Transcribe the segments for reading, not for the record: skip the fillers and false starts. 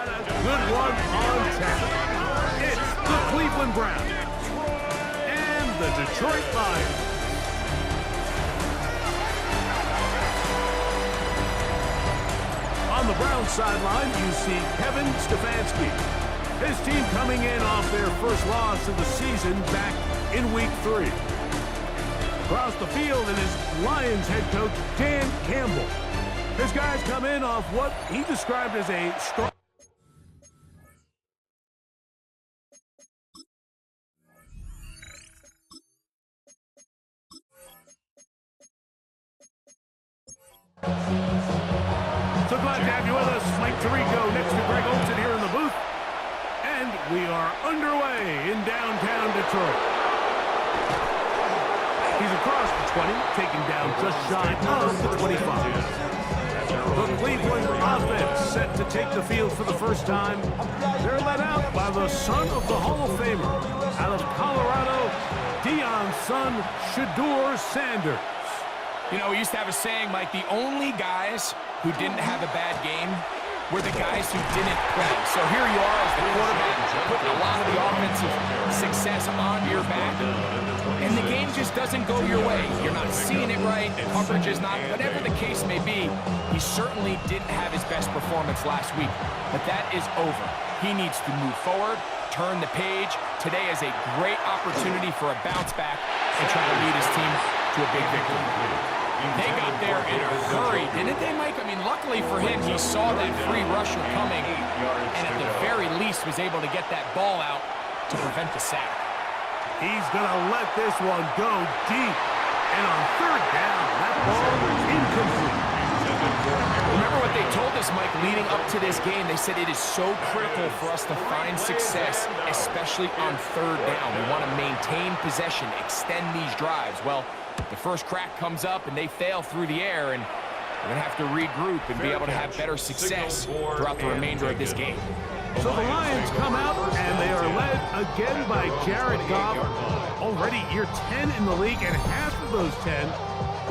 a good one on tap. It's the Cleveland Browns and the Detroit Lions. On the Browns sideline, you see Kevin Stefanski. His team coming in off their first loss of the season back in Week 3. Across the field is Lions head coach Dan Campbell. His guys come in off what he described as a strong... So glad to have you with us. Mike Tirico next to Greg Olsen here in the booth. And we are underway in downtown Detroit. He's across the 20, taking down just shy of the 25. The Cleveland offense set to take the field for the first time. They're led out by the son of the Hall of Famer. Out of Colorado, Deion's son, Shedeur Sanders. You know, we used to have a saying, Mike, the only guys who didn't have a bad game were the guys who didn't play. So here you are as the quarterback, putting a lot of the offensive success on your back, and the game just doesn't go your way. You're not seeing it right, the coverage is not, whatever the case may be, he certainly didn't have his best performance last week, but that is over. He needs to move forward, turn the page. Today is a great opportunity for a bounce back and try to lead his team to a big victory. They got there in a hurry, didn't they, Mike? I mean, luckily for him, he saw that free rusher coming and at the very least was able to get that ball out to prevent the sack. He's going to let this one go deep. And on third down, that ball is incomplete. Remember what they told us, Mike, leading up to this game? They said it is so critical for us to find success, especially on third down. We want to maintain possession, extend these drives. Well, the first crack comes up and they fail through the air, and we're going to have to regroup and be able to have better success throughout the remainder of this game. So the Lions come out and they are led again by Jared Goff. Already year 10 in the league, and half of those 10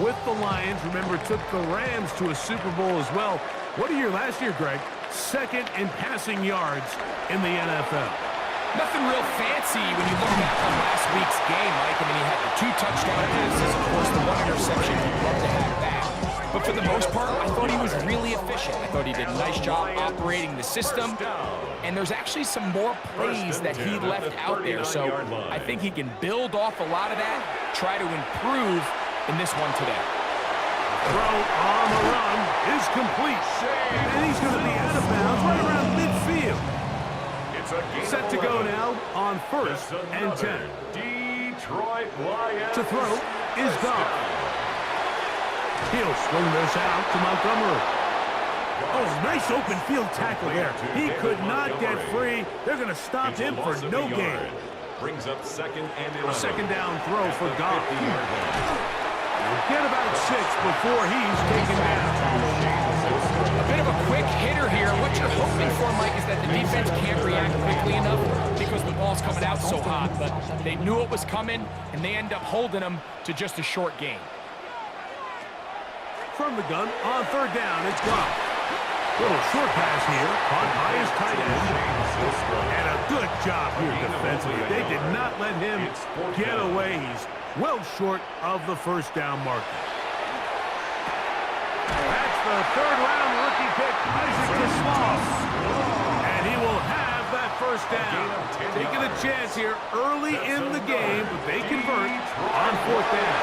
with the Lions. Remember, took the Rams to a Super Bowl as well. What a year last year, Greg. Second in passing yards in the NFL. Nothing real fancy when you look back on last week's game, Mike. I mean, he had the 2 touchdown passes, of course, the 1 interception he'd love to have back. But for the most part, I thought he was really efficient. I thought he did a nice job operating the system. And there's actually some more plays that he left out there. So I think he can build off a lot of that, try to improve in this one today. Throw on the run is complete. And he's going to be out of bounds right around midfield. Set to go now on 1st and 10. Detroit Lions. To throw is Goff. He'll swing this out to Montgomery. Oh, nice open field tackle there. He could not get free. They're going to stop him for no gain. Brings up second and 11. Second down throw for Goff. Get about 6 before he's taken down. A bit of a quick hitter here. What you're hoping for, Mike, is that the defense can't react quickly enough because the ball's coming out so hot. But they knew it was coming, and they end up holding them to just a short gain. From the gun on 3rd down, it's Goff. Little short pass here, caught by his tight end. And a good job here defensively. They did not let him get away. He's well short of the first down marker. That's the 3rd-round rookie pick, Isaac Small. And he will have that first down. Taking a chance here early in the game, but they convert on 4th down.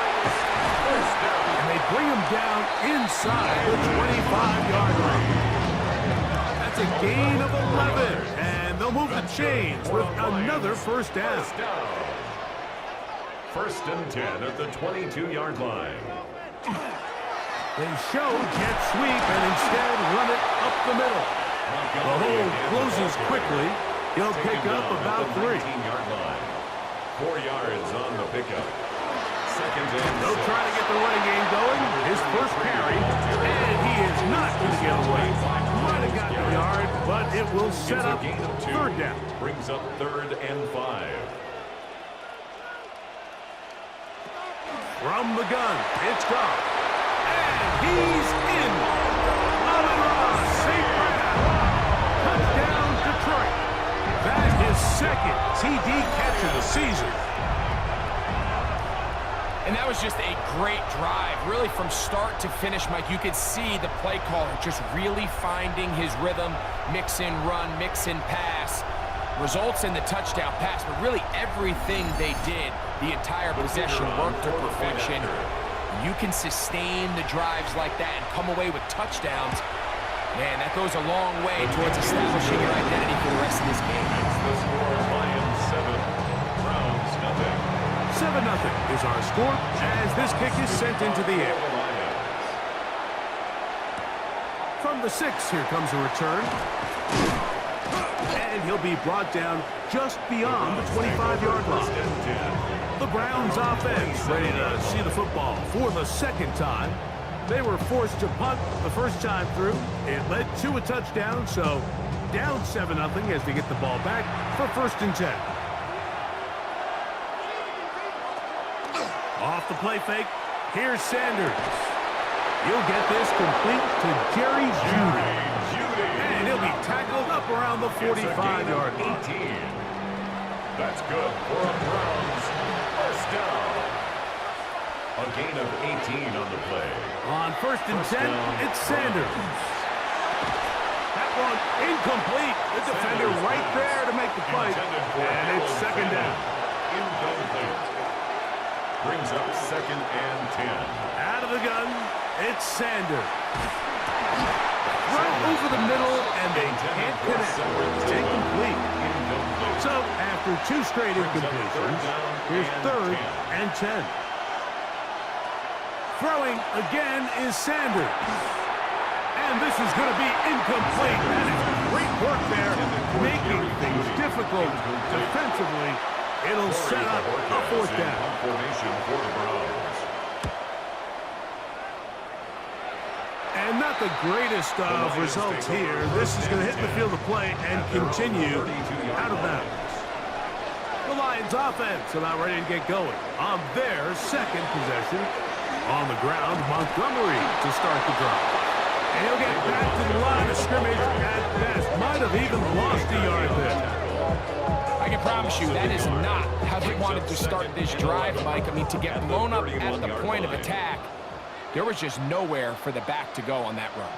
And they bring him down inside the 25-yard line. That's a gain of 11, and they'll move the chains with another first down. 1st and 10 at the 22-yard line. They show jet sweep and instead run it up the middle. The hole closes quickly. He'll pick up about 3. 18-yard line. 4 yards on the pickup. Second and They'll try to get the running game going. His first carry, and he is not going to get away. Might have got the yard, but it will set up 3rd down. Brings up 3rd and 5. From the gun, it's Goff. And he's in. Amon-Ra, St. Brown. Touchdown from start to finish, Mike, you could see the play caller just really finding his rhythm, mix in run, mix in pass, results in the touchdown pass, but really everything they did, the entire possession worked to perfection. You can sustain the drives like that and come away with touchdowns. Man, that goes a long way towards establishing your identity for the rest of this game. It's the score, Lions 7, Browns nothing. 7-0 is our score as this kick is sent into the air. From the 6, here comes a return. And he'll be brought down just beyond the 25-yard line. The Browns offense ready to see the football for the second time. They were forced to punt the first time through. It led to a touchdown, so down 7-0 as they get the ball back for 1st and 10. Off the play fake, here's Sanders. He'll get this complete to Jerry Jeudy. And he'll be tackled up around the 45-yard line. 18. That's good for a Browns first down. A gain of 18 on the play. On 1st and 10, it's Sanders. That one incomplete. The defender right there to make the play. And it's 2nd down. Incomplete. Brings up 2nd and 10. Out of the gun, it's Sanders. Right over the middle, and they can't connect. It's incomplete. So, after 2 straight incompletions, here's 3rd and 10. Throwing again is Sanders. And this is going to be incomplete. That is great work there, making things difficult defensively. It'll set up a 4th down. Formation for the Browns. And not the greatest of results here. This is going to hit the field of play and continue out of bounds. The Lions offense about ready to get going on their 2nd possession. On the ground, Montgomery to start the drive. And he'll get back to the line of scrimmage at best. Might have even lost a yard there. I can promise you that is not how they wanted to start this drive, Mike. I mean, to get blown up at the point of attack, there was just nowhere for the back to go on that run.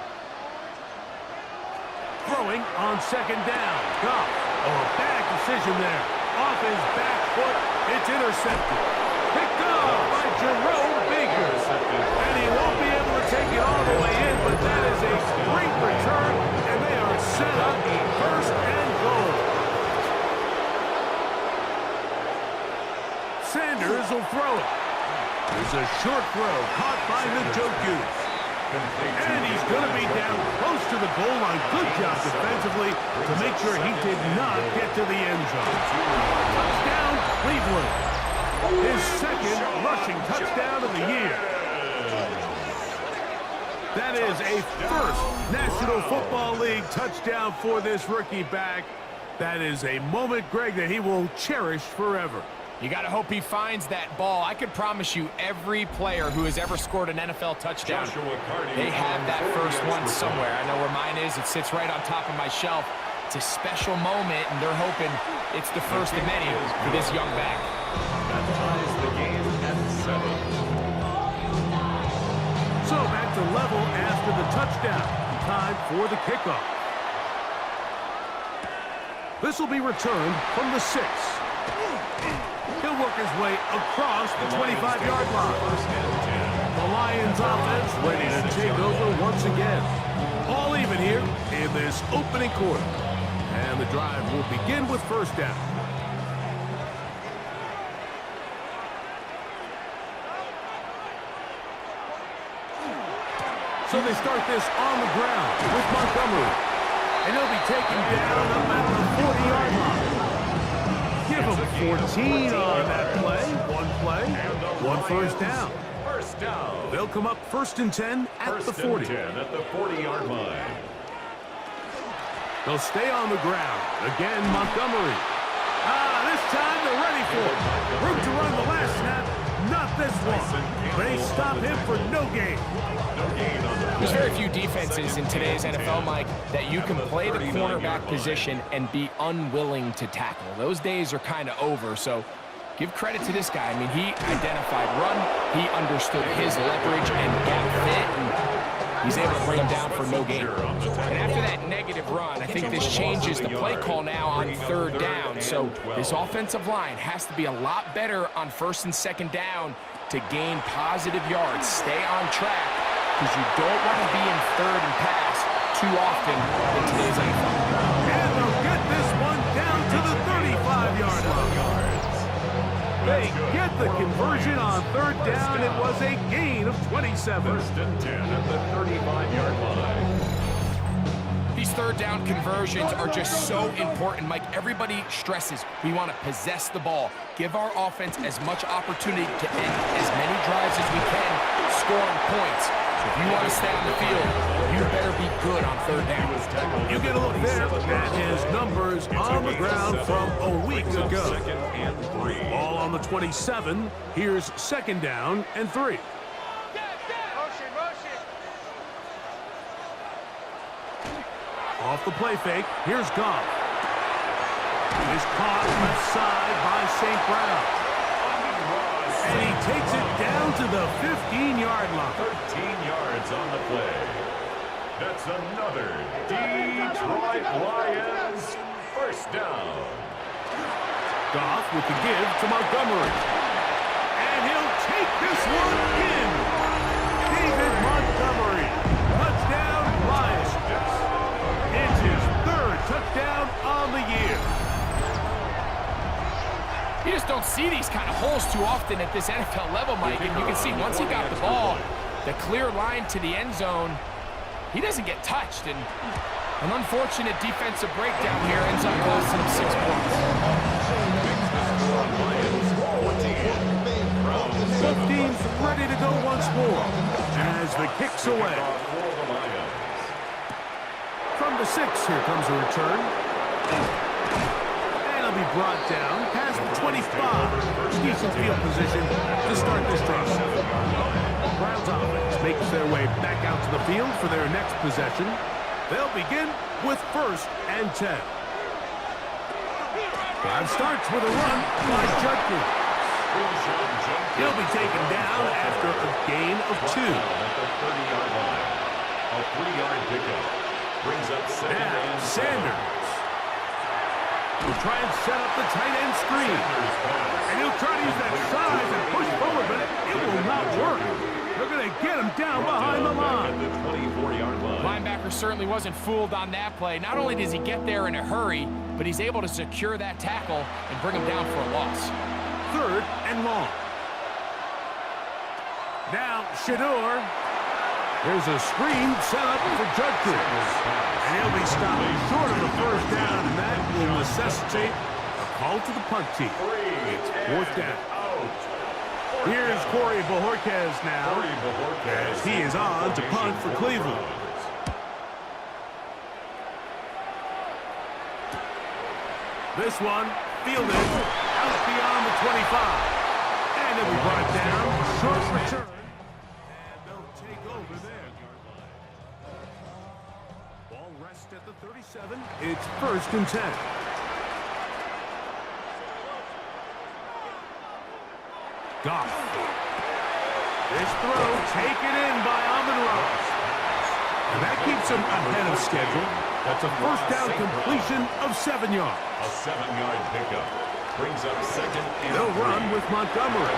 Throwing on 2nd down. Goff. Oh, a bad decision there. Off his back foot. It's intercepted. Picked off by Jerome Baker. And he won't be able to take it all the way in, but that is a great return, and they are set up 1st and goal. Sanders will throw it. There's a short throw caught by Njoku. And he's going to be down close to the goal line. Good job defensively to make sure he did not get to the end zone. Touchdown, Cleveland. His 2nd rushing touchdown of the year. That is a 1st National Football League touchdown for this rookie back. That is a moment, Greg, that he will cherish forever. You got to hope he finds that ball. I can promise you every player who has ever scored an NFL touchdown, they have that first one somewhere. I know where mine is. It sits right on top of my shelf. It's a special moment, and they're hoping it's the first of many for this young back. That ties the game at 7. So back to level after the touchdown. Time for the kickoff. This will be returned from the 6. He'll work his way across the 25-yard line. The Lions offense ready to take over once again. All even here in this opening quarter. And the drive will begin with 1st down. So they start this on the ground with Montgomery. And he'll be taken down up at the 40-yard line. Give him 14 on that play. One play, 1 first down. First down. They'll come up 1st and 10 at the 40. 10 at the 40-yard line. They'll stay on the ground. Again, Montgomery. This time they're ready for it. Room to run the last snap. Not this one. They stop him for no gain. There's very few defenses in today's NFL, Mike, that you can play the cornerback position and be unwilling to tackle. Those days are kind of over, so Give credit to this guy. I mean, he identified run, he understood his leverage and gap fit, and he's able to bring him down for no gain. And after that negative run, I think this changes the play call now on third down. So this offensive line has to be a lot better on first and second down to gain positive yards. Stay on track, because you don't want to be in third and pass too often in today's NFL. And they'll get this one down to the 35-yard line. They get the conversion on third down. It was a gain of 27. First and 10 at the 35-yard line. These third down conversions are just so important, Mike. Everybody stresses we want to possess the ball, give our offense as much opportunity to end as many drives as we can, scoring points. So if you want to stay on the field, you better be good on third down. You get a look there at his numbers on the ground from a week ago. Ball on the 27. Here's second down and 3. Off the play fake, here's Goff. He's caught left side by St. Brown. And he takes it down to the 15-yard line. 13 yards on the play. That's another Detroit Lions first down. Goff with the give to Montgomery. And he'll take this one in. David Montgomery. Touchdown, Lions. It's his third touchdown on the year. You just don't see these kind of holes too often at this NFL level, Mike. And you can see once he got the ball, the clear line to the end zone, he doesn't get touched. And an unfortunate defensive breakdown here ends up costing him 6 points. 15's ready to go once more as the kick's away. From the 6, here comes a return. And he'll be brought down past the 25. Decent field position to start this drive. Browns offense makes their way back out to the field for their next possession. They'll begin with first and 10. Drive starts with a run by Judkins. He'll be taken down after a gain of 2. At the 30-yard line. A 3-yard pickup. Brings up second and Sanders will try and set up the tight end screen. And he'll try to use that size and push forward, but it will not work. They're going to get him down behind the line. At the 24-yard line. Linebacker certainly wasn't fooled on that play. Not only does he get there in a hurry, but he's able to secure that tackle and bring him down for a loss. Third and long. Now, Shador. There's a screen set up for Judkins. And he'll be stopped short of the first down, and that will necessitate a call to the punt team. It's fourth down. Here's Corey Bojorquez now, as he is on to punt for Cleveland. This one fielded out beyond the 25. And it'll be brought down, short return. And they'll take over there. Ball rests at the 37. It's first and 10. Goff. This throw taken in by Amon-Ra. And that keeps him ahead of schedule. That's a first down completion of 7 yards. A 7-yard pickup. Brings up second and They'll run with Montgomery.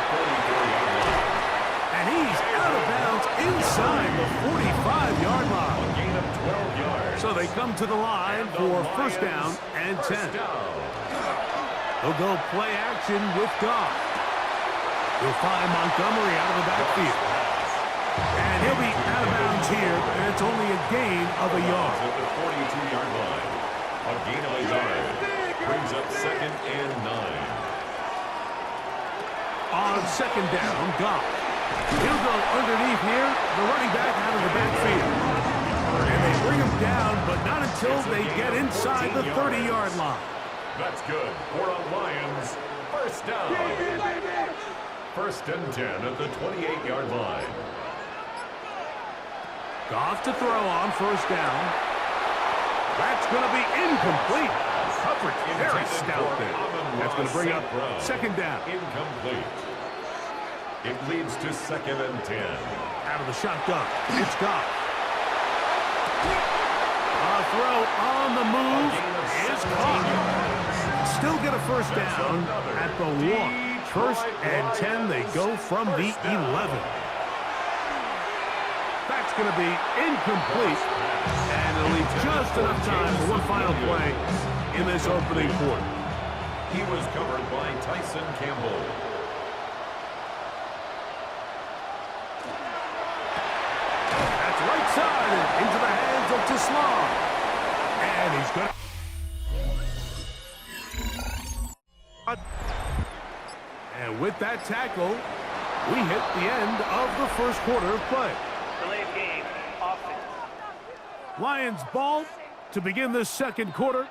And he's out of bounds inside the 45-yard line. A gain of 12 yards. So they come to the line for first down and 10. They'll go play action with Goff. He'll find Montgomery out of the backfield. And he'll be out of bounds here, and it's only a gain of a yard. At the 42-yard line. A gain of a yard. Brings up second and 9. On second down, Goff. He'll go underneath here, the running back out of the backfield. And they bring him down, but not until they get inside the 30-yard line. That's good for a Lions first down. First and 10 at the 28-yard line. Goff to throw on first down. That's going to be incomplete. Cut effort. Very stout there. That's going to bring up second down. Incomplete. It leads to 2nd and 10. Out of the shotgun. It's Goff. A throw on the move is caught. Still get a first down at the 1. 1st and 10. They go from the 11. That's going to be incomplete. And it'll leave just enough time for one final play in this opening quarter. He was covered by Tyson Campbell. That's right side and into the hands of Teslam. And he's going to... And with that tackle, we hit the end of the first quarter of play. Delay of game, offense. Lions ball to begin this second quarter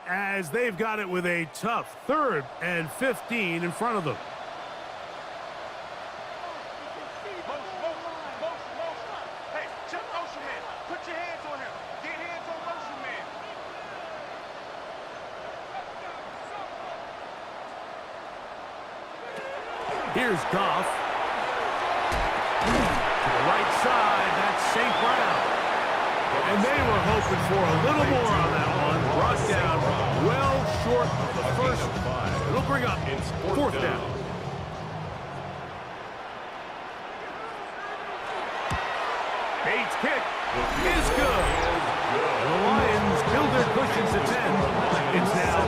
as they've got it with a tough 3rd and 15 in front of them. Hey, check motion man. Put your hands on him. Get hands on motion man. Here's Goff. To the right side, that's St. Brown. And they were hoping for a little more on that one. Brought down well short of the first. It'll bring up 4th down. Bates' kick is good. And the Lions build their cushions to 10. It's now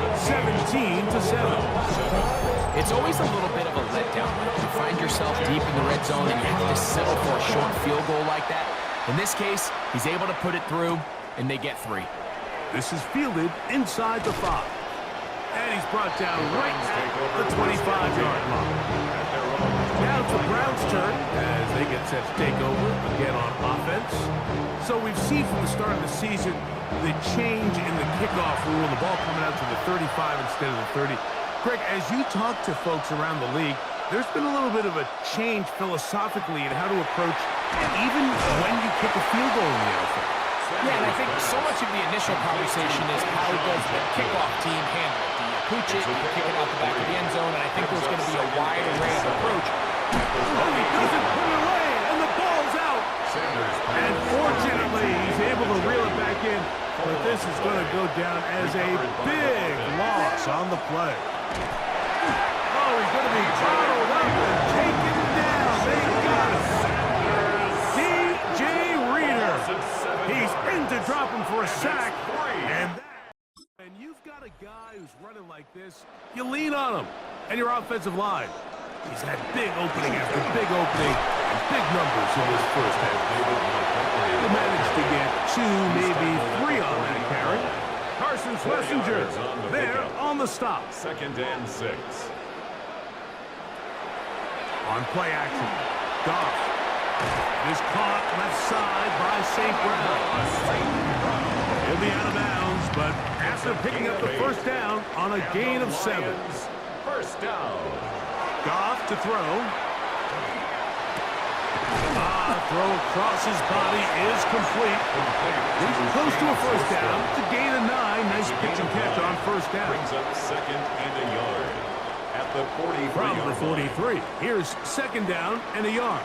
17-7. It's always a little bit of a letdown. You find yourself deep in the red zone and you have to settle for a short field goal like that. In this case, he's able to put it through, and they get 3. This is fielded inside the 5. And he's brought down right at the 25-yard line. Now it's the Browns' turn as they get set to take over again on offense. So we've seen from the start of the season the change in the kickoff rule, the ball coming out to the 35 instead of the 30. Greg, as you talk to folks around the league, there's been a little bit of a change philosophically in how to approach even when you kick a field goal in the NFL. Yeah, and I think so much of the initial conversation is how does the kickoff team handle it? Do you pooch it, do you kick it out the back of the end zone? And I think there's going to be a wide array of approach. Oh, he doesn't put it away, and the ball's out. And fortunately, he's able to reel it back in. But this is going to go down as a big loss on the play. Oh, he's going to be bottled up and taken down. They got him. DJ Reader. He's in to drop him for a sack. And you've got a guy who's running like this, you lean on him. And your offensive line. He's had big opening after big opening and big numbers in this first half. He managed to get 2, maybe 3 on that carry. Carson Schlesinger there on the stop. 2nd and 6. On play action, Goff is caught left side by St. Brown. He'll be out of bounds, but after picking up the first down on a gain of 7. First down. Goff to throw. Throw across his body is complete. He's close to a first down to gain a 9. Nice pitch and catch on first down. Brings up 2nd and a yard at the 43. From the 43. Here's 2nd down and a yard.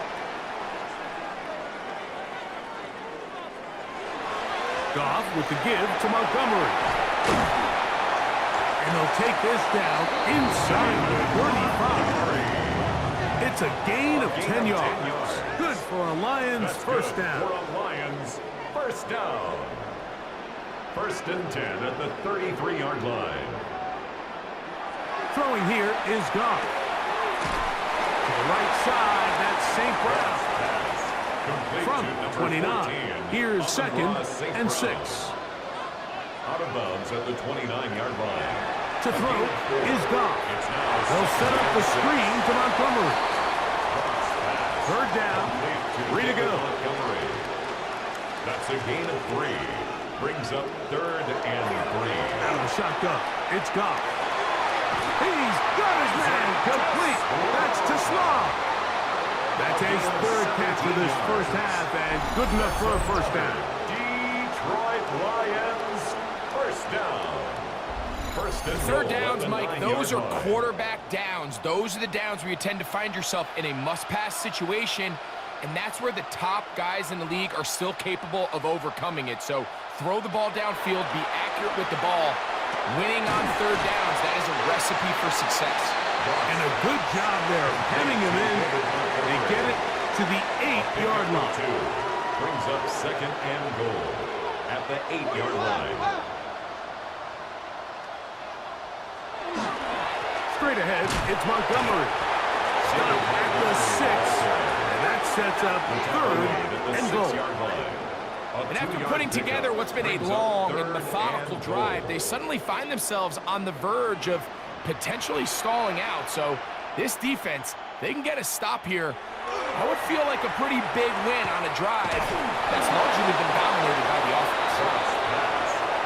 Goff with the give to Montgomery. And they'll take this down inside the 35. It's a gain of 10 yards. Good for a Lions first down. For a Lions first down. 1st and 10 at the 33-yard line. Throwing here is Goff. To the right side, that's St. Brown. From the 29, here's 2nd and 6. Out of bounds at the 29-yard line. To throw is Goff. They'll set up the screen to Montgomery. 3rd down, 3 to go. That's a gain of 3. Brings up 3rd and 3. Out of the shotgun, it's Goff. He's got his man complete. That's Teslam. That's his 3rd catch for this first half, and good enough for a first down. Detroit Lions first down. Third downs, Mike, those are quarterback downs. Those are the downs where you tend to find yourself in a must-pass situation, and that's where the top guys in the league are still capable of overcoming it. So throw the ball downfield, be accurate with the ball. Winning on third downs, that is a recipe for success. And a good job there of hemming him in. They get it to the 8-yard line. Brings up second and goal at the 8-yard line. Straight ahead, it's Montgomery. Stop at the 6, and that sets up third and goal. And after putting together what's been a long and methodical drive, they suddenly find themselves on the verge of potentially stalling out. So this defense, they can get a stop here. That would feel like a pretty big win on a drive that's largely been dominated by the offense.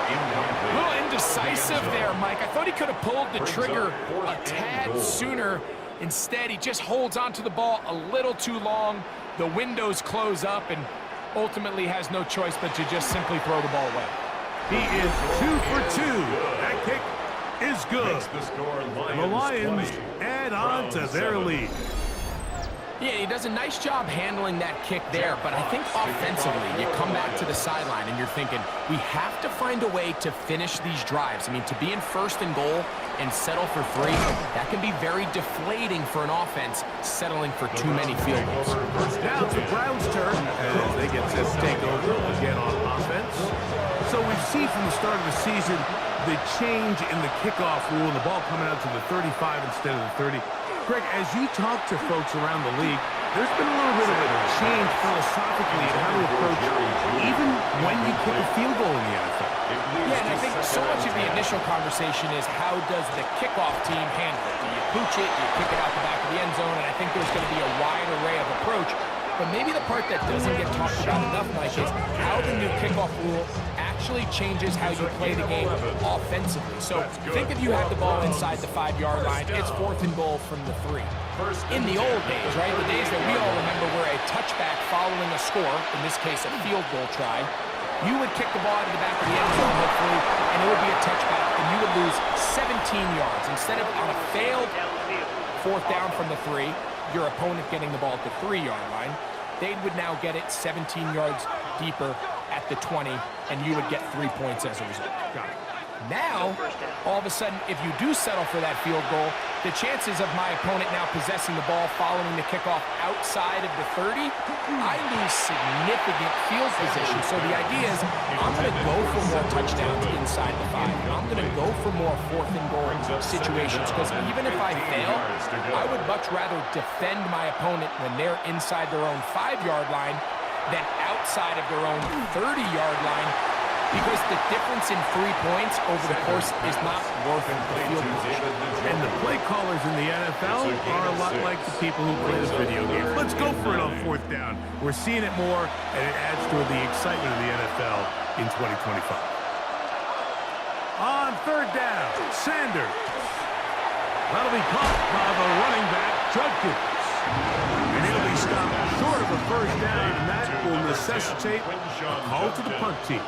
A little indecisive there, Mike. I thought he could have pulled the trigger a tad sooner. Instead, he just holds onto the ball a little too long. The windows close up, and ultimately has no choice but to just simply throw the ball away. He is 2 for 2. That kick is good. And the Lions add on to their lead. Yeah, he does a nice job handling that kick there, but I think offensively, you come back to the sideline and you're thinking, we have to find a way to finish these drives. I mean, to be in first and goal and settle for 3, that can be very deflating for an offense settling for too many field goals. Now it's the Browns' turn as they get set to take over again on offense. So we've seen from the start of the season the change in the kickoff rule and the ball coming out to the 35 instead of the 30. Greg, as you talk to folks around the league, there's been a little bit of a change philosophically in how to approach even when you kick a field goal in the NFL. Yeah, and I think so much of the initial conversation is how does the kickoff team handle it? Do you pooch it? Do you kick it out the back of the end zone? And I think there's going to be a wide array of approach. But maybe the part that doesn't get talked about enough, Mike, is how the new kickoff rule actually changes how you play the game offensively. So think if you have the ball inside the 5-yard line, it's 4th and goal from the 3. In the old days, right, the days that we all remember were a touchback following a score, in this case a field goal try, you would kick the ball out of the back of the end zone, hopefully, and it would be a touchback, and you would lose 17 yards. Instead of on a failed 4th down from the 3, your opponent getting the ball at the 3-yard line, they would now get it 17 yards deeper at the 20, and you would get 3 points as a result. Got it. Now, all of a sudden, if you do settle for that field goal, the chances of my opponent now possessing the ball following the kickoff outside of the 30, I lose significant field position. So the idea is I'm going to go for more touchdowns inside the 5. I'm going to go for more 4th and goal situations because even if I fail, I would much rather defend my opponent when they're inside their own 5-yard line than outside of their own 30-yard line, because the difference in 3 points over the course is not worth the field position. And the play callers in the NFL are a lot like the people who play this video game. Let's go for it on 4th down. We're seeing it more, and it adds to the excitement of the NFL in 2025. On 3rd down, Sanders. That'll be caught by the running back, Judkins. And he'll be stopped short of a 1st down, and that will necessitate a call to the punt team.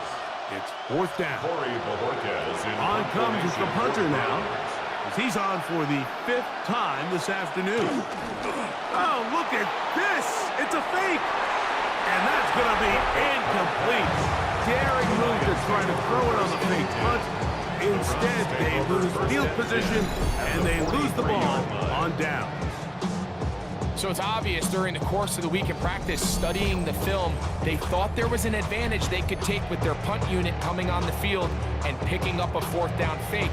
It's 4th down. On comes the punter now, as he's on for the 5th time this afternoon. Oh, look at this! It's a fake! And that's going to be incomplete. Daring move to try to throw it on the fake punt. Instead, they lose field position, and they lose the ball on downs. So it's obvious during the course of the week in practice, studying the film, they thought there was an advantage they could take with their punt unit coming on the field and picking up a 4th down fake.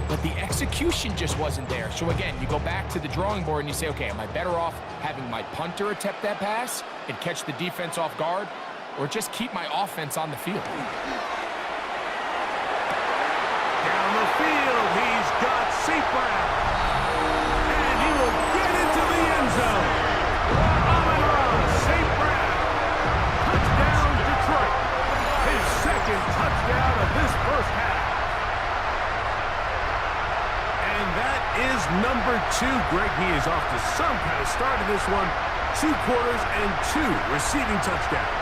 But the execution just wasn't there. So again, you go back to the drawing board and you say, okay, am I better off having my punter attempt that pass and catch the defense off guard, or just keep my offense on the field? Down the field, he's got St. Brown. And he will get into the end zone. St. Brown. Touchdown, Detroit. His 2nd touchdown of this 1st half. And that is number 2. Greg, he is off to some kind of start in this one. 2 quarters and 2 receiving touchdowns.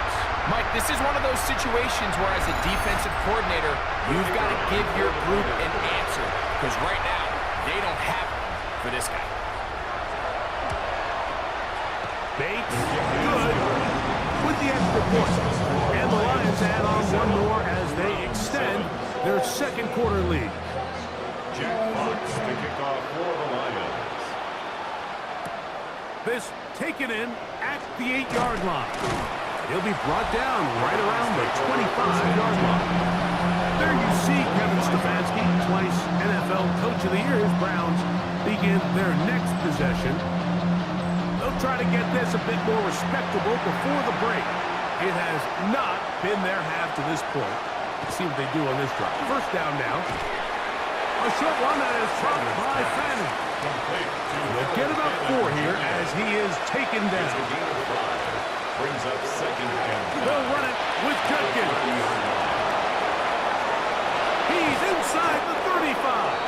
Mike, this is one of those situations where as a defensive coordinator, you've got to give your group an answer. because right now, they don't have it for this guy. Bates, good, with the extra point. And the Lions add on one more as they extend their second quarter lead. Jack Fox to kick off for the Lions. This taken in at the 8-yard line. He'll be brought down right around the 25-yard line. There you see Kevin Stefanski, twice NFL Coach of the Year. His Browns begin their next possession. They'll try to get this a bit more respectable before the break. It has not been their half to this point. Let's see what they do on this drive. First down now. A short one that is dropped by Fanning. They'll get about 4 here as he is taken down. Brings up second and They'll run it with Judkins. He's inside the 35.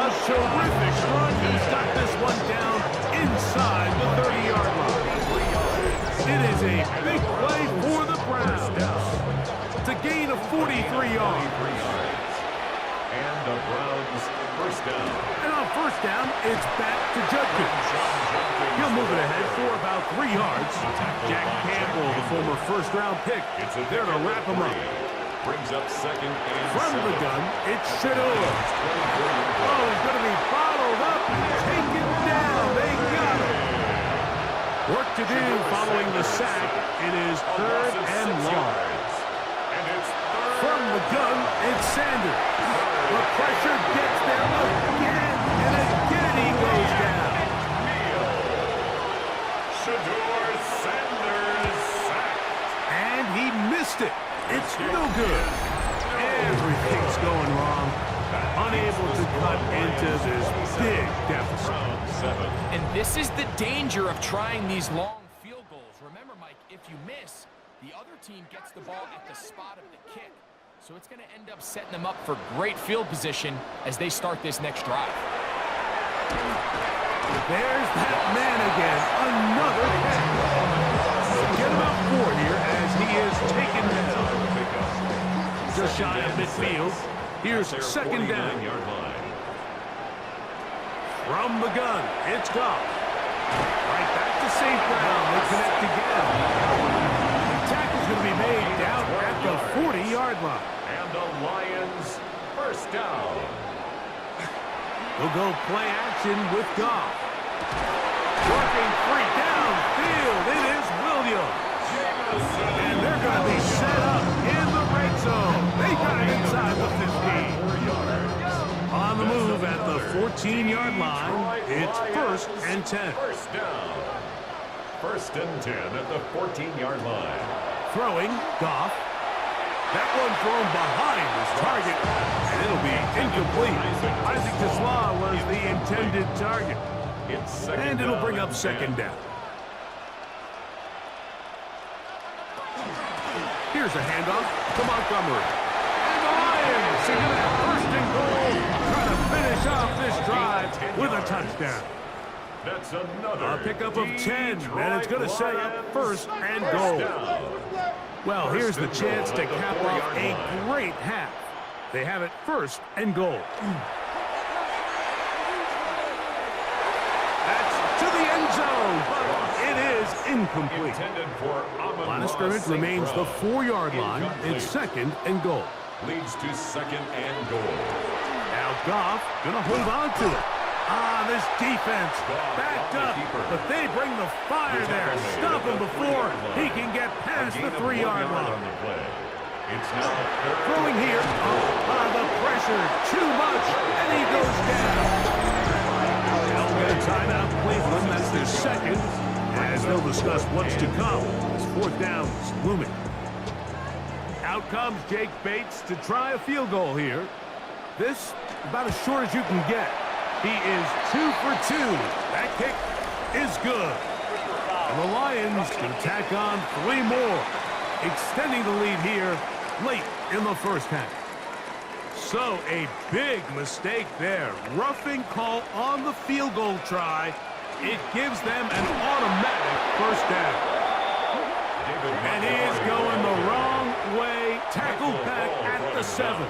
A terrific run. He's got this one down inside the 30-yard line. It is a big play for the Browns. It's a gain of 43 yards. And the Browns first down. And on first down, it's back to Judkins. He'll move it ahead for about 3 yards. Jack Campbell, the former first-round pick, there to wrap him up. Brings up second and From the gun, it's Shador. Oh, he's going to be bottled up and taken down. They got him. Work to do following the sack. It is third and long. From the gun, it's Sanders. The pressure gets there again, and again he goes down. Shador Sanders sacked. And he missed it. It's no good. Everything's going wrong. Unable to cut into this big deficit. And this is the danger of trying these long field goals. Remember, Mike, if you miss, the other team gets the ball at the spot of the kick. So it's going to end up setting them up for great field position as they start this next drive. There's that man again. Another catch. Get about 4 here as he is taken down. Just shy of midfield. Here's second down. From the gun, it's Goff. Right back to St. Brown. They connect again. The tackle's going to be made down at the 40-yard line. And the Lions first down. They'll go play action with Goff. Working free downfield. It is Williams. And they're going to be set up in the red zone. They got it inside the 15. On the move at the 14-yard line, it's first and 10. First down. First and 10 at the 14-yard line. Throwing, Goff. That one thrown behind his target, and it'll be incomplete. Isaac Tesla was the intended target. And it'll bring up second down. Here's a handoff to Montgomery. And the Lions are going to have first and goal, trying to finish off this drive with a touchdown. That's another A pickup of 10, and it's going to set up first and goal. Well, here's the chance to cap off a great half. They have it first and goal. That's to the end zone, but it is incomplete. Line of scrimmage remains the 4-yard line. It's second and goal. Leads to second and goal. Now Goff going to hold on to it. This defense backed up, but they bring the fire there. Stop him before he can get past the 3-yard line. Throwing here. The pressure, too much, and he goes down. They'll get a timeout, Cleveland. That's their second, as they'll discuss what's to come. This fourth down is looming. Out comes Jake Bates to try a field goal here. This about as short as you can get. He is 2 for 2. That kick is good. And the Lions can tack on 3 more, extending the lead here late in the first half. So a big mistake there. Roughing call on the field goal try. It gives them an automatic first down. And he is going the wrong way. Tackled back at the 7.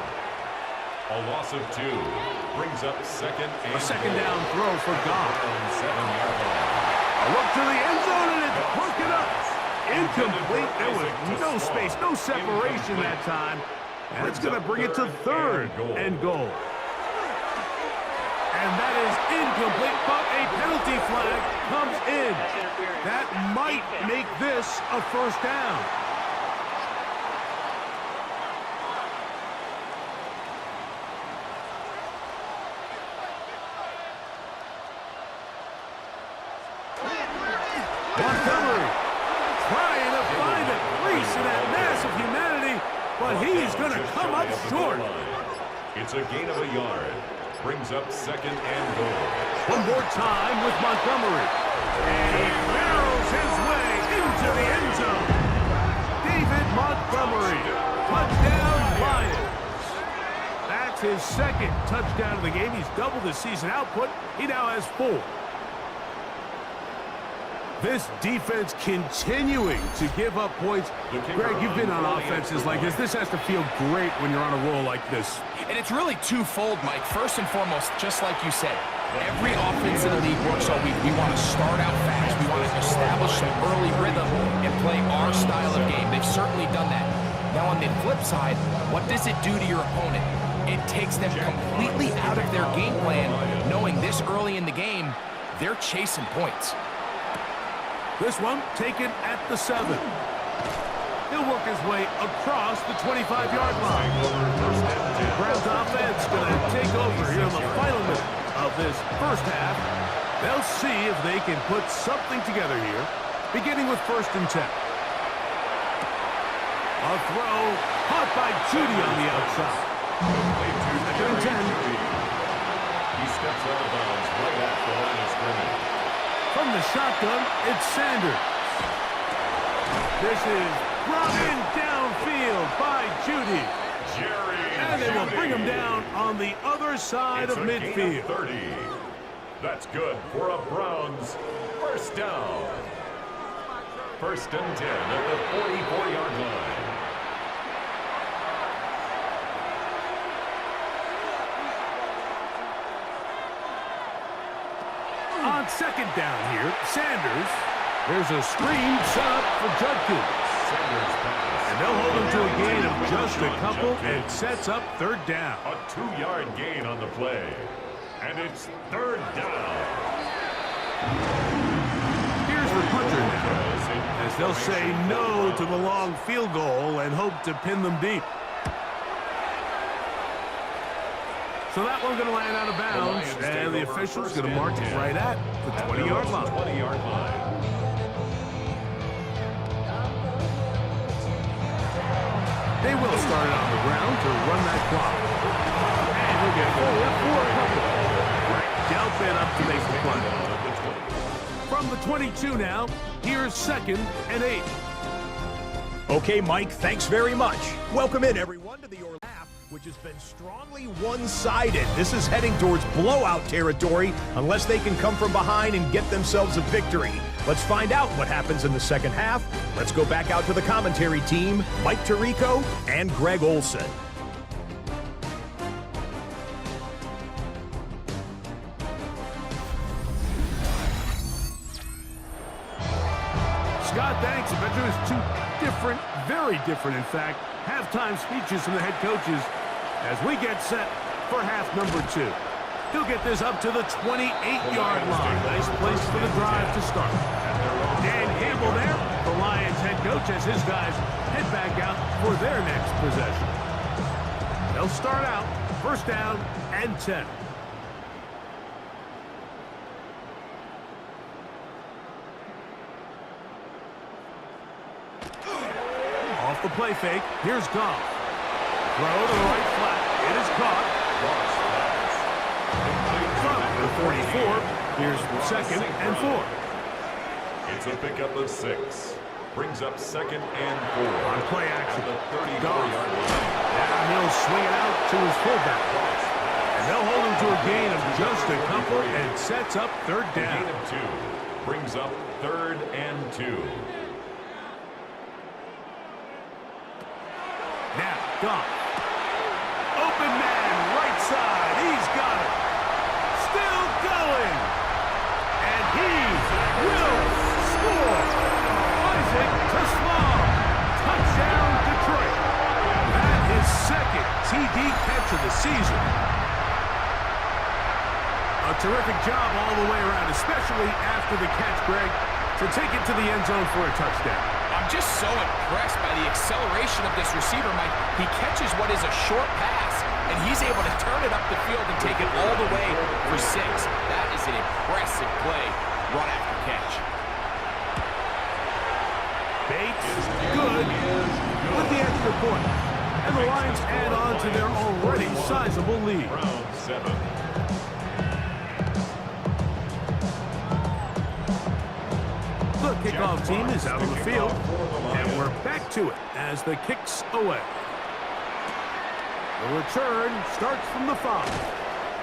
A loss of 2. Brings up second and A second down throw for Goff. 7-yard line. A look to the end zone, and it's broken up. Incomplete. There was no space, no separation that time. And it's going to bring it to third and goal. And that is incomplete, but a penalty flag comes in. That might make this a first down. Montgomery trying to find a crease in that mass of humanity, but he's going to come up short. It's a gain of a yard. Brings up second and goal. One more time with Montgomery. And he barrels his way into the end zone. David Montgomery. Touchdown Lions. That's his second touchdown of the game. He's doubled his season output. He now has 4. This defense continuing to give up points. Greg, you've been on offenses like this. This has to feel great when you're on a roll like this. And it's really twofold, Mike. First and foremost, just like you said, every offense in the league works all week. We want to start out fast. We want to establish some early rhythm and play our style of game. They've certainly done that. Now, on the flip side, what does it do to your opponent? It takes them completely out of their game plan, knowing this early in the game, they're chasing points. This one taken at the 7. He'll work his way across the 25-yard line. Browns offense going to take over here in the final minute of this first half. They'll see if they can put something together here, beginning with 1st and 10. A throw caught by Judy on the outside. 2nd and 10. He steps out of bounds right at the line of scrimmage. From the shotgun, it's Sanders. This is brought in downfield by Judy. And they will bring him down on the other side of midfield. 30. That's good for a Browns first down. 1st and 10 at the 44-yard line. On 2nd down here, Sanders. There's a screen set up for Judkins. And they'll hold him to a gain of just a couple and sets up 3rd down. A 2-yard gain on the play. And it's 3rd down. Here's the punter now, as they'll say no to the long field goal and hope to pin them deep. So that one's going to land out of bounds, and the official's going to mark it right at the 20-yard line. 20-yard line. They will start it on the ground to run that clock. And we'll get forward for a couple. Dealt it up to make the play. From the 22 now, here's 2nd and 8. Okay, Mike, thanks very much. Welcome in, everyone, to the half, which has been strongly one-sided. This is heading towards blowout territory unless they can come from behind and get themselves a victory. Let's find out what happens in the second half. Let's go back out to the commentary team, Mike Tirico and Greg Olson. Scott, thanks. I bet there was 2 different, very different, in fact, halftime speeches from the head coaches as we get set for half number 2. He'll get this up to the 28-yard line. Nice place for the drive to start. Dan Campbell there, the Lions head coach, as his guys head back out for their next possession. They'll start out 1st down and 10. Off the play fake, here's Goff. Throw to the right flat. It is caught. From the 44, here's 2nd and 4. It's a pickup of 6. Brings up 2nd and 4. On play action. At the 34-yard line. Now he'll swing it out to his fullback. And they'll hold him to a gain of just a couple and sets up 3rd down. Gain of 2. Brings up 3rd and 2. Now, Goff. Open man right TD catch of the season. A terrific job all the way around, especially after the catch, Greg, to take it to the end zone for a touchdown. I'm just so impressed by the acceleration of this receiver, Mike. He catches what is a short pass, and he's able to turn it up the field and take it all the way for 6. That is an impressive play, run after catch. Bates, good, with the extra point. And the Lions add on to their already sizable lead. Browns 7. The kickoff team is out on the field, and we're back to it as the kick's away. The return starts from the 5.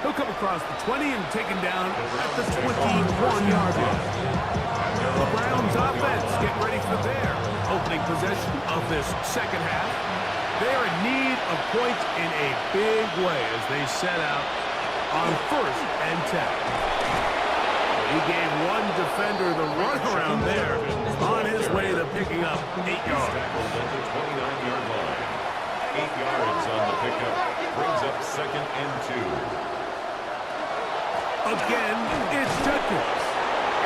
He'll come across the 20 and taken down at the 21-yard line. The Browns offense get ready for their opening possession of this second half. They're in need of points in a big way as they set out on 1st and 10. He gave one defender the runaround there on his way to picking up 8 yards. Tackled at the 29-yard line. 8 yards on the pickup. Brings up 2nd and 2. Again, it's Judkins.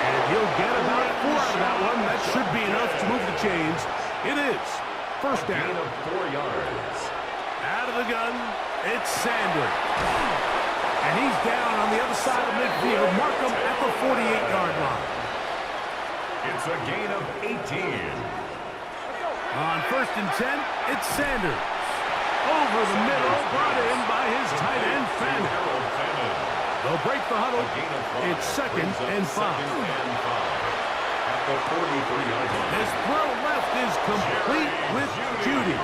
And he'll get about 4 out of that one. That should be enough to move the chains. It is 1st down. Gain of 4 yards. Out of the gun, it's Sanders. And he's down on the other side of midfield. Mark him at the 48-yard line. It's a gain of 18. On 1st and 10, it's Sanders. Over the middle, brought in by his tight end, Fannin. They'll break the huddle. It's 2nd and 5. At the 43-yard line. His throw left is complete with Judy.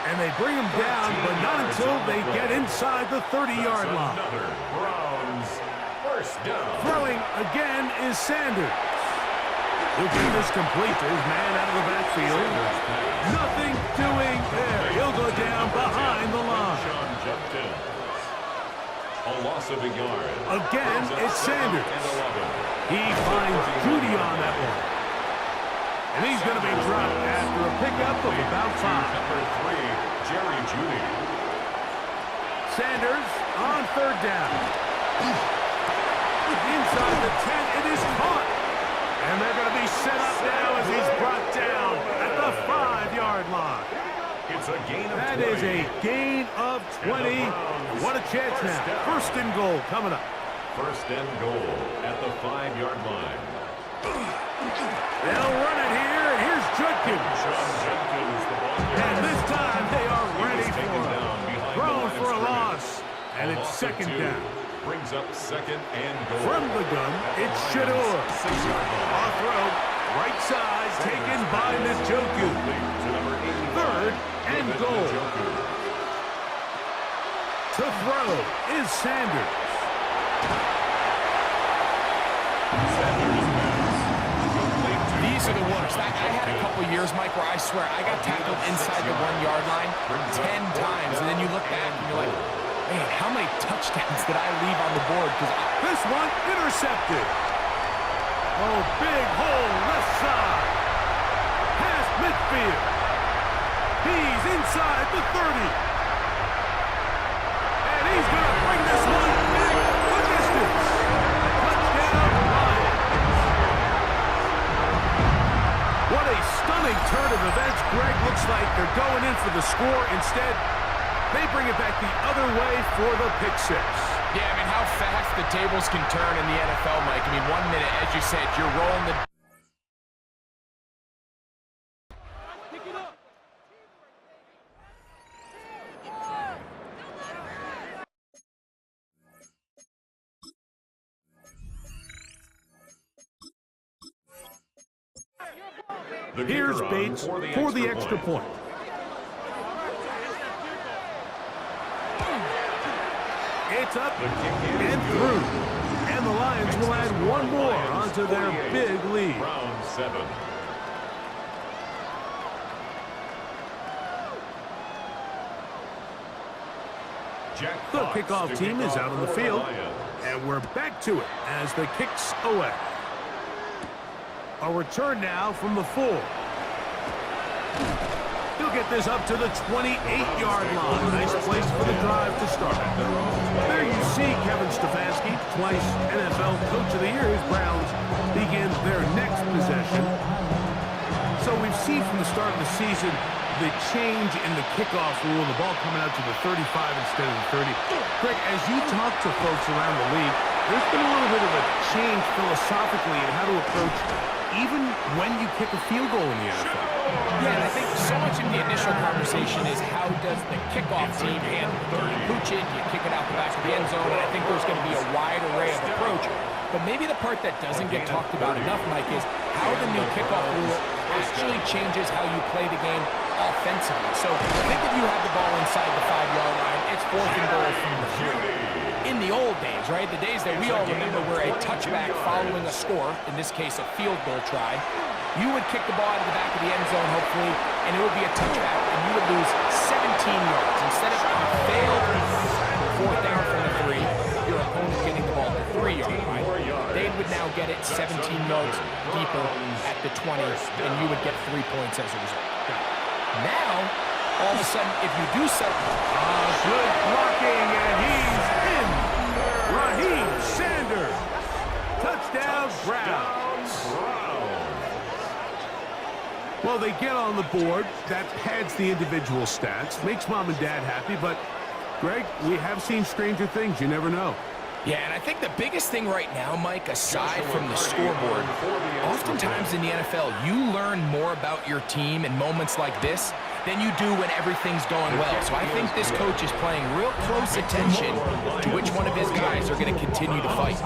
And they bring him down, but not until they get inside the 30-yard line. Another Browns 1st down. Throwing again is Sanders. He'll keep this complete to his man out of the backfield. Nothing doing there. He'll go down behind the line. A loss of a yard. Again, it's Sanders. He finds Judy on that one. And he's going to be dropped after a pickup of about 5. Number 3, Jerry Judy. Sanders on 3rd down. Inside the 10, it is caught. And they're going to be set up now as he's brought down at the 5-yard line. It's a gain of 20. That is a gain of 20. What a chance now. 1st and goal coming up. 1st and goal at the 5-yard line. They'll run it here, and here's Judkins. And this time they are ready for it. Thrown for a loss, and it's 2nd down. Brings up 2nd and goal. From the gun, it's Shador. Off road, right side, taken by Njoku. 3rd and goal. To throw is Sanders. These are the worst. I had a couple years, Mike, where I swear I got tackled inside the 1-yard line 10 times, and then you look back and you're like, man, how many touchdowns did I leave on the board? This one intercepted. Oh, big hole left side. Past midfield. He's inside the 30. And he's going to bring this one back the distance. Touchdown, Lions. What a stunning turn of events. Greg, looks like they're going in for the score. Instead, they bring it back the other way for the pick 6. Yeah, I mean, how fast the tables can turn in the NFL, Mike. I mean, 1 minute, as you said, you're rolling the... Here's Bates for the extra point. It's up and through. And the Lions will add one more onto their big lead. Round 7. The kickoff team is out on the field. And we're back to it as the kick's away. A return now from the 4. He'll get this up to the 28-yard line. Nice play place for the drive to start. There you see Kevin Stefanski, twice NFL Coach of the Year. His Browns begin their next possession. So we've seen from the start of the season the change in the kickoff rule, the ball coming out to the 35 instead of the 30. Greg, as you talk to folks around the league, there's been a little bit of a change philosophically in how to approach even when you kick a field goal in the NFL. Yeah, and I think so much of the initial conversation is how does the kickoff team handle it? Do you pooch it? Do you kick it out the back of the end zone? And I think there's going to be a wide array of approach. But maybe the part that doesn't get talked about enough, Mike, is how the new kickoff rule actually changes how you play the game offensively. So think if you have the ball inside the 5-yard line, it's 4th and goal from the 3. In the old days, right, the days that we all remember were a touchback following a score, in this case a field goal try, you would kick the ball out of the back of the end zone, hopefully, and it would be a touchback, and you would lose 17 yards. Instead of a failed 4th down from the 3, your opponent getting the ball at the 3-yard line, they would now get it 17 yards deeper at the 20, and you would get 3 points as a result. Now, all of a sudden, if you do something... Good blocking, and he's in. Raheem Sanders. Touchdown, Browns. Well, they get on the board. That pads the individual stats, makes mom and dad happy, but, Greg, we have seen stranger things. You never know. Yeah, and I think the biggest thing right now, Mike, aside from the scoreboard, oftentimes in the NFL, you learn more about your team in moments like this than you do when everything's going well. So I think this coach is paying real close attention to which one of his guys are going to continue to fight.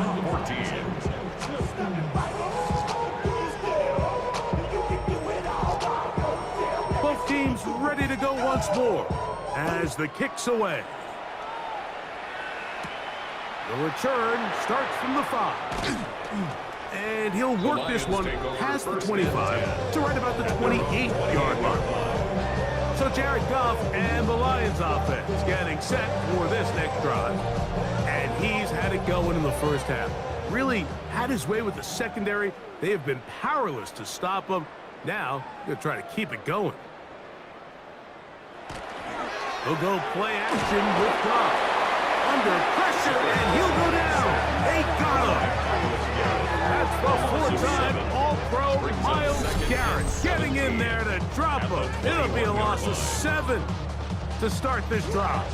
Both teams ready to go once more as the kick's away. The return starts from the 5. And he'll work this one past the 25 to right about the 28-yard line. So Jared Goff and the Lions offense getting set for this next drive. And he's had it going in the first half. Really had his way with the secondary. They have been powerless to stop him. Now, he'll try to keep it going. He'll go play action with Goff. Under pressure, and he'll go down. They got him. That's the 4-time All-Pro Myles Garrett getting in there to drop him. It'll be a loss of 7 to start this drive.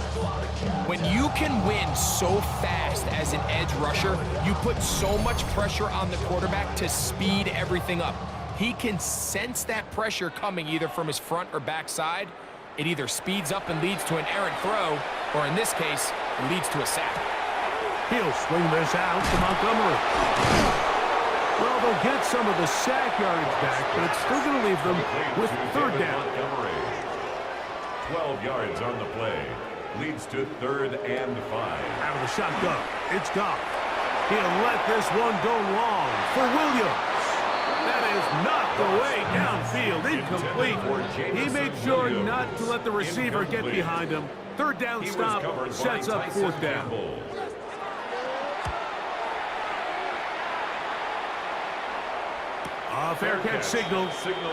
When you can win so fast as an edge rusher, you put so much pressure on the quarterback to speed everything up. He can sense that pressure coming either from his front or back side. It either speeds up and leads to an errant throw, or in this case, it leads to a sack. He'll swing this out to Montgomery. Well, they'll get some of the sack yardage back, but it's still going to leave them with 3rd down. 12 yards on the play. Leads to 3rd and 5. Out of the shotgun, it's Goff. He'll let this one go long for Williams. That is not the way downfield. Incomplete. He made sure not to let the receiver get behind him. 3rd down stop sets up 4th down. A fair catch signal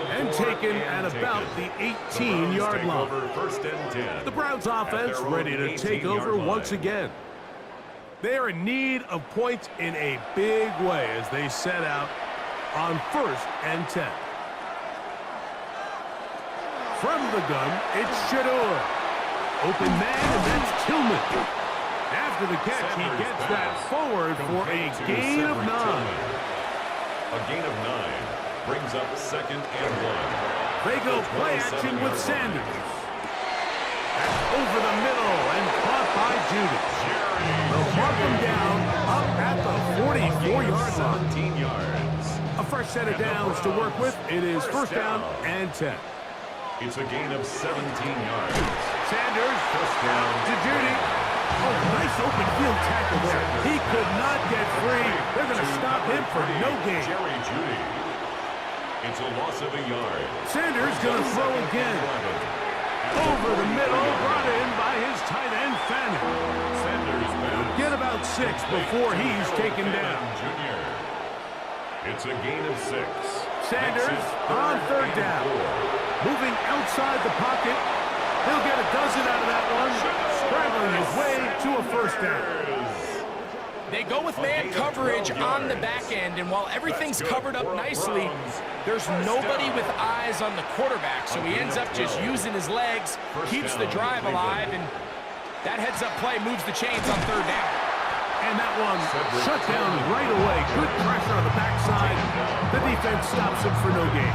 and taken at about the 18-yard line. The Browns offense ready to take over once again. They are in need of points in a big way as they set out on 1st and 10. From the gun, it's Shador. Open man, and that's Tillman. After the catch, he gets that forward for a gain of 9. A gain of 9 brings up 2nd and 1. They go play action with Sanders. That's over the middle and caught by Judas. They'll mark him down up at the 44-yard line. 17 yards. A fresh set of downs to work with. It is 1st down and 10. It's a gain of 17 yards. Sanders First down to Judy. Oh, nice open field tackle there. He could not get free. They're going to stop him for no gain. Jerry Judy. It's a loss of a yard. Sanders going to throw again. Over the middle, brought in by his tight end, Fanning. Sanders bounce. Get about 6 before he's taken down. Junior. It's a gain of 6. Sanders on 3rd down. Moving outside the pocket. He'll get a dozen out of that one. to a first down. They go with man coverage on the back end, and while everything's covered up nicely, there's nobody with eyes on the quarterback, so he ends up just using his legs, keeps the drive alive, and that heads-up play moves the chains on third down. And that one shut down right away. Good pressure on the backside. The defense stops him for no gain.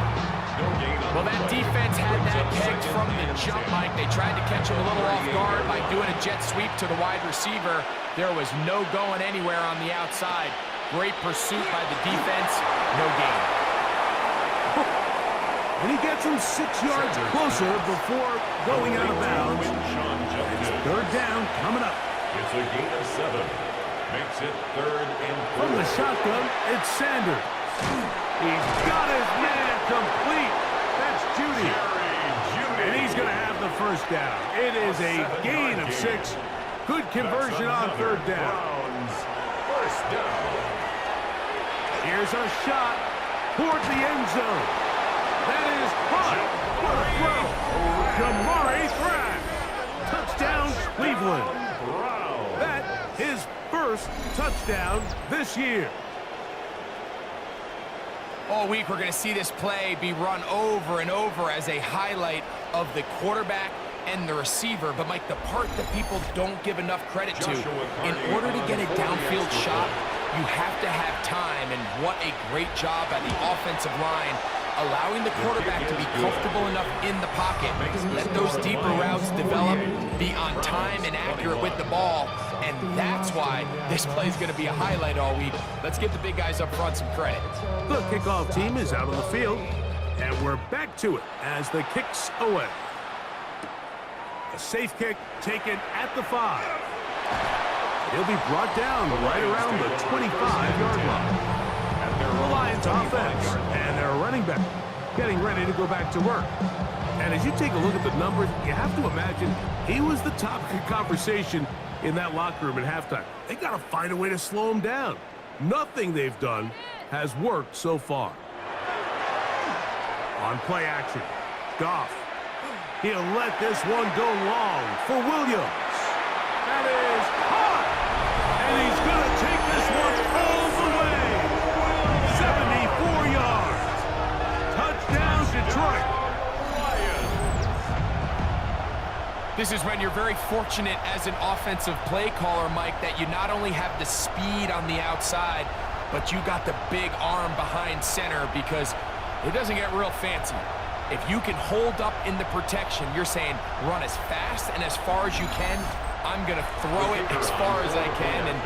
Well, that defense had that pegged from the jump, Mike. They tried to catch him a little off guard by doing a jet sweep to the wide receiver. There was no going anywhere on the outside. Great pursuit by the defense. No gain. And he gets him 6 yards closer before going out of bounds. Third down coming up. It's a gain of 7. Makes it 3rd and 4. From the shotgun, it's Sanders. He's got his man complete. That's Judy. And he's going to have the first down. It is a gain of 6. Good conversion on third down. First down. Here's a shot toward the end zone. That is caught. What a throw. Jamari Thrash. Touchdown, Cleveland. That is first touchdown this year. All week, we're going to see this play be run over and over as a highlight of the quarterback and the receiver. But, Mike, the part that people don't give enough credit to, in order to get a downfield shot, you have to have time. And what a great job by the offensive line, allowing the quarterback to be comfortable enough in the pocket, let those deeper routes develop, be on time and accurate with the ball. And that's why this play is going to be a highlight all week. Let's give the big guys up front some credit. The kickoff team is out on the field, and we're back to it as the kick's away. A safe kick taken at the 5. He'll be brought down right around the 25-yard line. The Lions offense and their running back getting ready to go back to work. And as you take a look at the numbers, you have to imagine he was the topic of conversation in that locker room at halftime. They got to find a way to slow him down. Nothing they've done has worked so far. On play action, Goff. He'll let this one go long for Williams. That is caught. And he's going to take this one all the way. 74 yards. Touchdown, Detroit. This is when you're very fortunate as an offensive play caller, Mike, that you not only have the speed on the outside, but you got the big arm behind center, because it doesn't get real fancy. If you can hold up in the protection, you're saying run as fast and as far as you can. I'm going to throw it as far as I can, and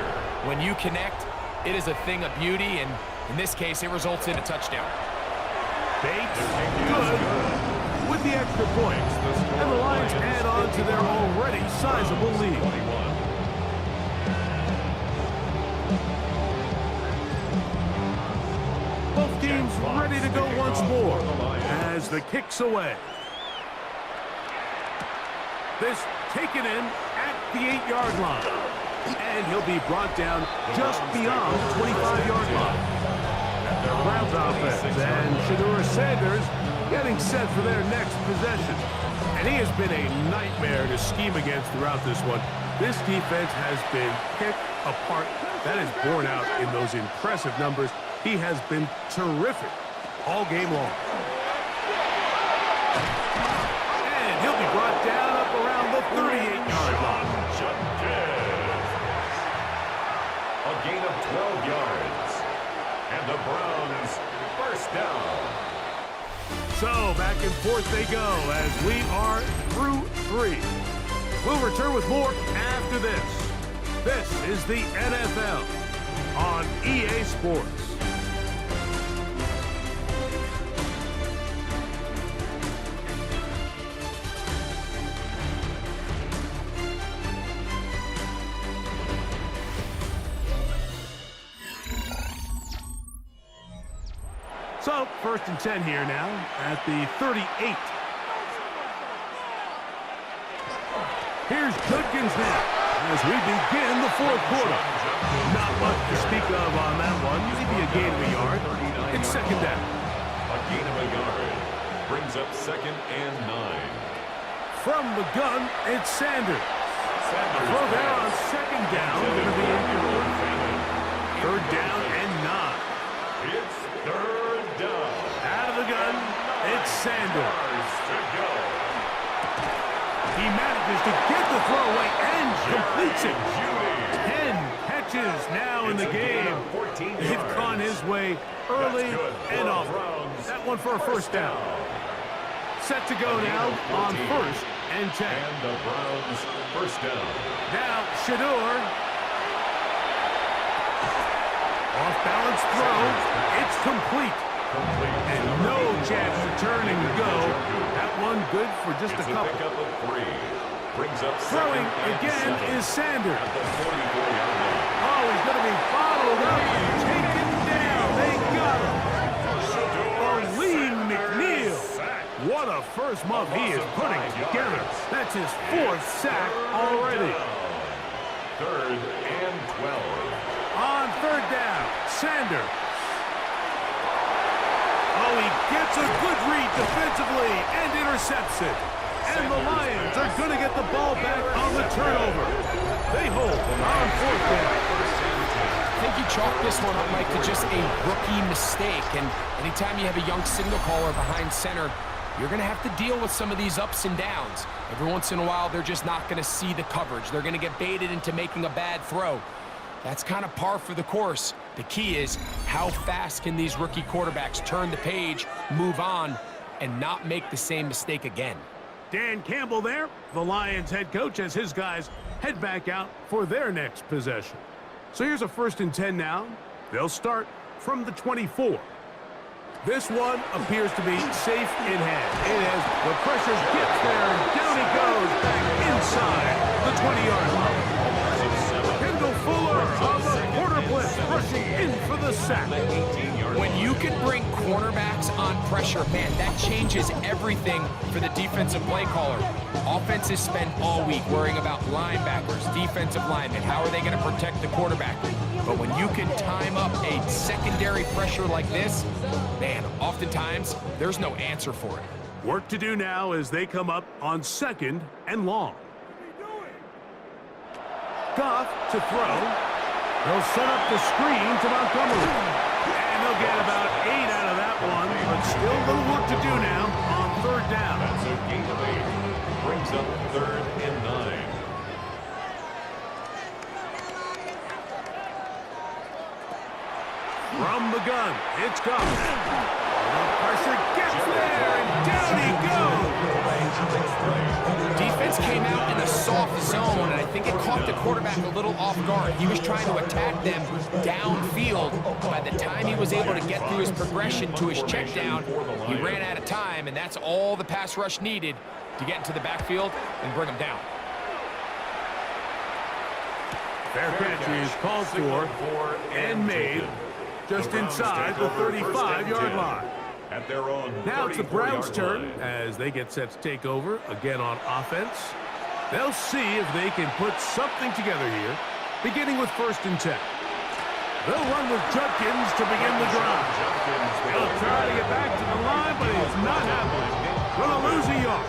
when you connect, it is a thing of beauty, and in this case, it results in a touchdown. Bates, good. With the extra points, and the Lions add on to their already sizable lead. Both teams ready to go once more as the kick's away. This taken in at the 8-yard line, and he'll be brought down just beyond the 25-yard line. The Browns offense and Shedeur Sanders getting set for their next possession. And he has been a nightmare to scheme against throughout this one. This defense has been picked apart. That is borne out in those impressive numbers. He has been terrific all game long. And he'll be brought down up around the 38-yard line. A gain of 12 yards. And the Browns first down. So back and forth they go as we are through 3. We'll return with more after this. This is the NFL on EA Sports. So, 1st and 10 here now at the 38. Here's Judkins now as we begin the 4th quarter. Not much to speak of on that one. Maybe a gain of a yard. It's 2nd down. A gain of a yard brings up 2nd and 9. From the gun, it's Sanders. Throw there on down going to be incomplete. Third down and 9. It's third down. Out of the gun, it's Sanders. He manages to get the throw away and completes it. 10 catches now in the game. They've gone his way early and often. That one for a first down. Set to go now on first and 10. And the Browns first down. Now Shador. Off balance throw. It's complete. And no chance to turn and go. That one good for just a couple. Pick up of 3. Brings up Throwing again is Sanders. at the 44-yard line. Oh, he's going to be bottled up and taken down. They got him. Arlene McNeil. What a first month he is putting together. That's his 4th sack already. Third and 12. On third down, Sanders. Oh, he gets a good read defensively and intercepts it. And the Lions are going to get the ball back on the turnover. They hold on fourth down. I think you chalk this one up, Mike, to just a rookie mistake. And anytime you have a young signal caller behind center, you're going to have to deal with some of these ups and downs. Every once in a while, they're just not going to see the coverage. They're going to get baited into making a bad throw. That's kind of par for the course. The key is how fast can these rookie quarterbacks turn the page, move on, and not make the same mistake again. Dan Campbell there, the Lions head coach, as his guys head back out for their next possession. So here's a 1st and 10 now. They'll start from the 24. This one appears to be safe in hand. It is. The pressure gets there, and down he goes back inside the 20-yard line. Kendall Fuller on the quarter blitz, rushing in for the sack. When you can bring cornerbacks on pressure, man, that changes everything for the defensive play caller. Offenses spend all week worrying about linebackers, defensive linemen. How are they going to protect the quarterback? But when you can time up a secondary pressure like this, man, oftentimes there's no answer for it. Work to do now as they come up on 2nd and long. Goff to throw. They'll set up the screen to Montgomery. And they'll get about 8 out of that one, but still a little work to do now on third down. That's a gain of 8. Brings up third and 9. From the gun, it's Goff. The pressure gets there, and down he goes. Defense came out in a soft zone, and I think it caught the quarterback a little off guard. He was trying to attack them downfield. By the time he was able to get through his progression to his check down, he ran out of time, and that's all the pass rush needed to get into the backfield and bring him down. Fair catch is called for and made just inside the 35-yard line. At their own Now it's the Browns' 34-yard turn line. as they get set to take over again on offense. They'll see if they can put something together here, beginning with 1st and 10. They'll run with Judkins to begin the drive. He'll try to get back to the line, but it's not happening. Gonna lose a yard.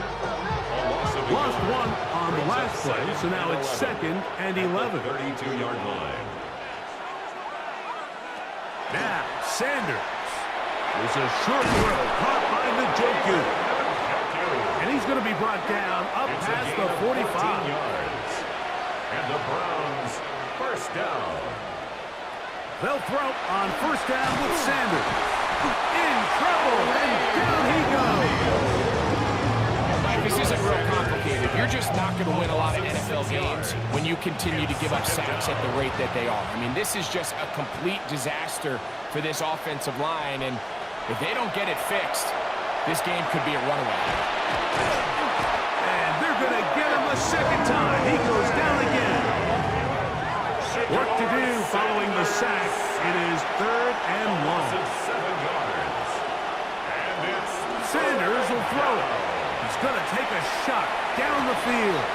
Lost one on the last play, so now it's 2nd and 11. 32-yard line. Now, Sanders. It's a short throw caught by Njoku. And he's going to be brought down up It's past a the gain of 45. 14 yards. And the Browns first down. They'll throw on first down with Sanders. In trouble, and down he goes. This isn't real complicated. You're just not going to win a lot of NFL games when you continue to give up sacks at the rate that they are. I mean, this is just a complete disaster for this offensive line, and if they don't get it fixed, this game could be a runaway. And they're going to get him a second time. He goes down again. Work to do following the sack. It is 3rd and long. 7 yards. And it's Sanders will throw it. He's going to take a shot down the field.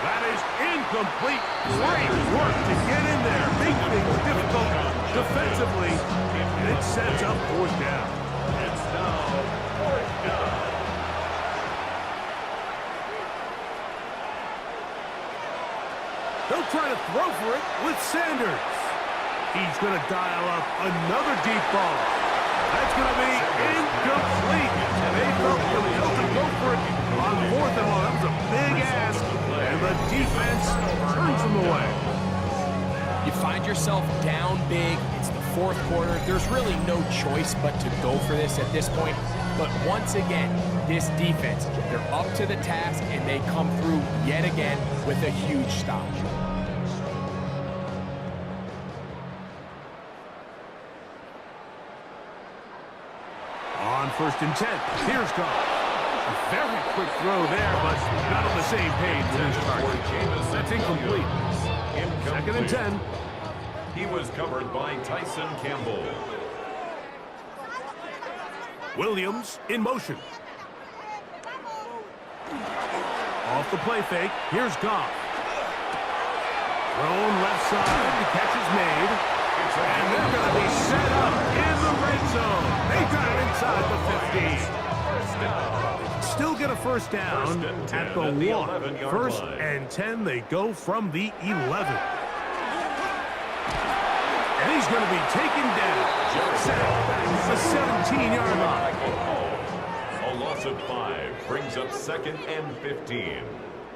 That is incomplete. Great work to get in there, make things difficult defensively, and it sets up 4th down. It's now 4th down. They'll try to throw for it with Sanders. He's going to dial up another deep ball. That's going to be incomplete. They felt compelled to go for it on 4th and 1. That was a big ask, and the defense turns them away. You find yourself down big. It's the 4th quarter. There's really no choice but to go for this at this point. But once again, this defense, they're up to the task, and they come through yet again with a huge stop. On 1st and 10, here's Goff. A very quick throw there, but not on the same page with his target. That's incomplete. 2nd and 10. He was covered by Tyson Campbell. Williams in motion. Off the play fake, here's Goff. Thrown left side, the catch is made. And they're going to be set up in the red zone. They got it inside the 50. First down. Still get a first down at the 1. 1st and 10, they go from the 11. And he's going to be taken down. Sacked back to the 17-yard line. A loss of 5 brings up 2nd and 15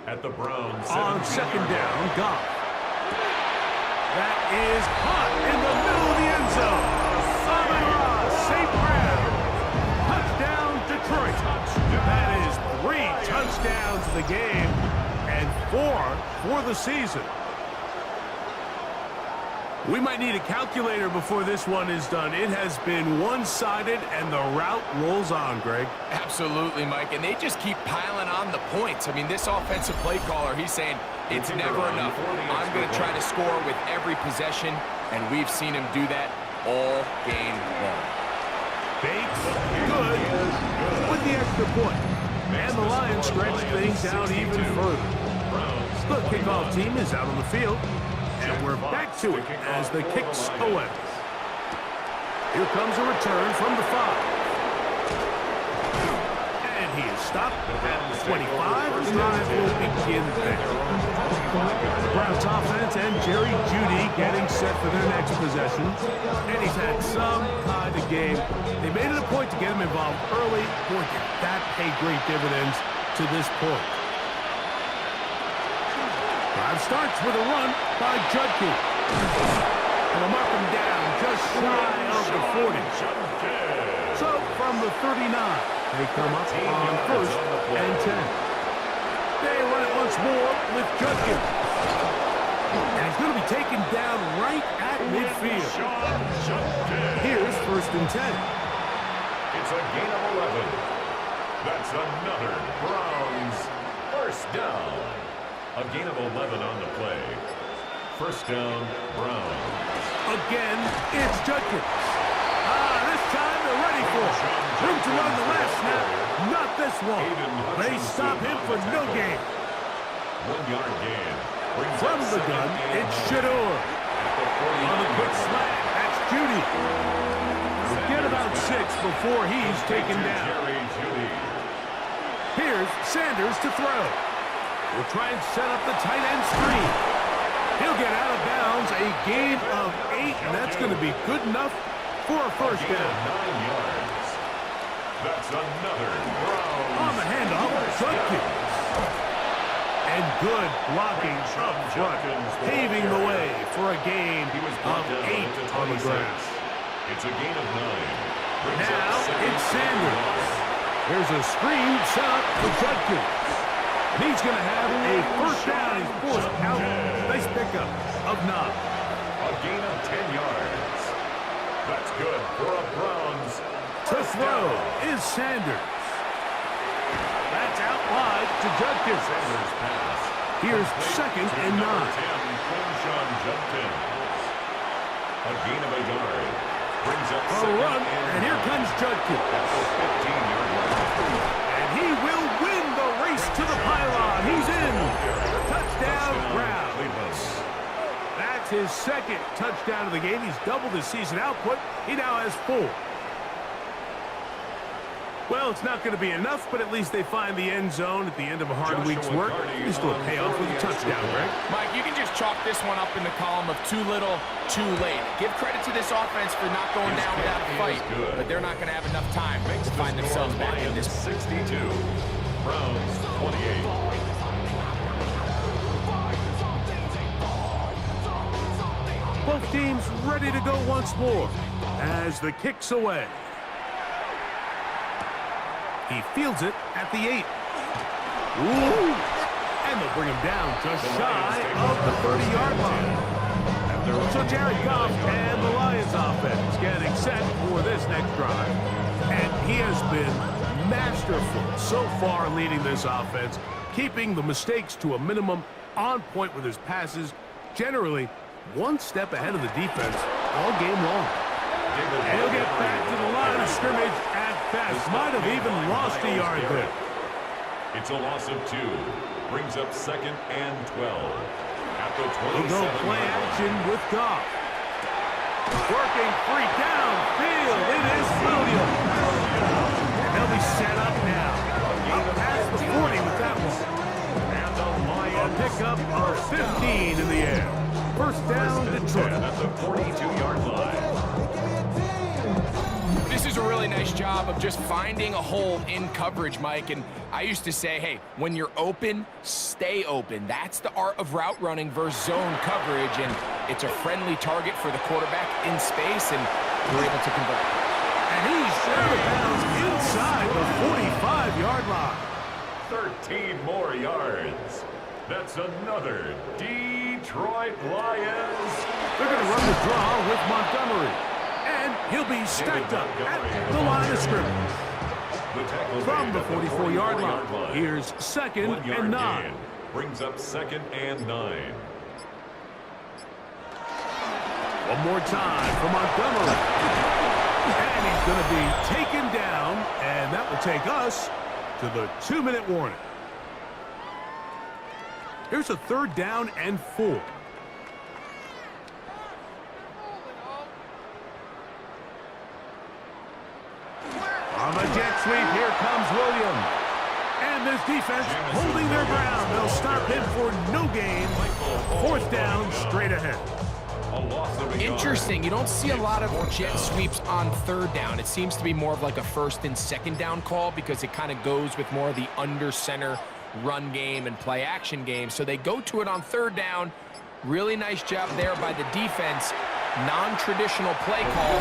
at the Browns. On 2nd down, Goff. That is caught in the middle of the end zone. St. Brown. Touchdown, Detroit. That is 3 touchdowns in the game and 4 for the season. We might need a calculator before this one is done. It has been one-sided, and the route rolls on, Greg. Absolutely, Mike, and they just keep piling on the points. I mean, this offensive play caller, he's saying it's never enough. I'm going to try to score with every possession, and we've seen him do that all game long. Bates, good, with the extra point. And the Lions stretch things out even further. The kickoff team is out on the field. And we're back to it as the kick's away. Here comes a return from the 5. And he is stopped at the 25. The drive will begin there. Browns offense and Jerry Jeudy getting set for their next possession. And he's had some kind of game. They made it a point to get him involved early. Boy, did that pay great dividends to this point. Drive starts with a run by Judkins. And they'll mark him down just shy of the 40. So from the 39, they come up on 1st and 10. They run it once more with Judkins. And he's going to be taken down right at midfield. Here's 1st and 10. It's a gain of 11. That's another Browns first down. A gain of 11 on the play. First down, Browns. Again, it's Judkins. This time they're ready for it. Room to run the last snap. Not this one. They stop him for no gain. 1-yard gain. From the gun, it's Shador. On the quick slant, that's Jeudy. We'll get about 6 before he's taken down. Here's Sanders to throw. We'll try and set up the tight end screen. He'll get out of bounds, a gain of 8, and that's going to be good enough for a first down. 9 yards. That's another Browns. On the handoff, Judkins. And good blocking up front, paving the way for a gain of 8 on the grass. It's a gain of 9. Now it's Sanders. There's a screen set up for Judkins. He's going to have a first down. He's forced out. Nice pickup of 9. A gain of 10 yards. That's good for a Browns. To throw is Sanders. That's out wide to Judkins. Sanders pass. Here's 2nd and 9. A gain of a yard. Brings up A run, and here comes Judkins. And he will win the race to the pylon. He's in. Touchdown, Browns. That's his 2nd touchdown of the game. He's doubled his season output. He now has 4. Well, it's not going to be enough, but at least they find the end zone at the end of a hard week's work. At least will pay off with a touchdown, Greg. Mike, you can just chalk this one up in the column of too little, too late. Give credit to this offense for not going down without a fight, but they're not going to have enough time to find themselves back in this. 62, Browns 28. Both teams ready to go once more as the kick's away. He fields it at the 8. Ooh! And they'll bring him down just shy of the 30-yard line. So Jared Goff and the Lions offense getting set for this next drive. And he has been masterful so far leading this offense, keeping the mistakes to a minimum, on point with his passes, generally one step ahead of the defense all game long. And he'll get back to the line of scrimmage at best. Might have even lost a yard there. It's a loss of 2. Brings up 2nd and 12. At the 27. We'll go play action with Goff. Working free downfield. It is Williams. And they'll be set up now. Up past the 40 with that one. And the Lions. A pickup of 15 in the air. First down, Detroit. At the 42-yard line. This is a really nice job of just finding a hole in coverage, Mike. And I used to say, hey, when you're open, stay open. That's the art of route running versus zone coverage. And it's a friendly target for the quarterback in space, and we're able to convert. And he's out of bounds inside the 45-yard line. 13 more yards. That's another Detroit Lions. They're going to run the draw with Montgomery. And he'll be stacked up at the line of scrimmage. From the 44-yard line, here's 2nd and 9. Gain. Brings up 2nd and 9. One more time for Montgomery. And he's going to be taken down, and that will take us to the 2-minute warning. Here's a 3rd down and 4. On the jet sweep, here comes Williams. And this defense holding their ground. They'll stop him for no gain. 4th down, straight ahead. Interesting. You don't see a lot of jet sweeps on 3rd down. It seems to be more of like a 1st and 2nd down call because it kind of goes with more of the under center run game and play action game. So they go to it on 3rd down. Really nice job there by the defense. Non-traditional play call.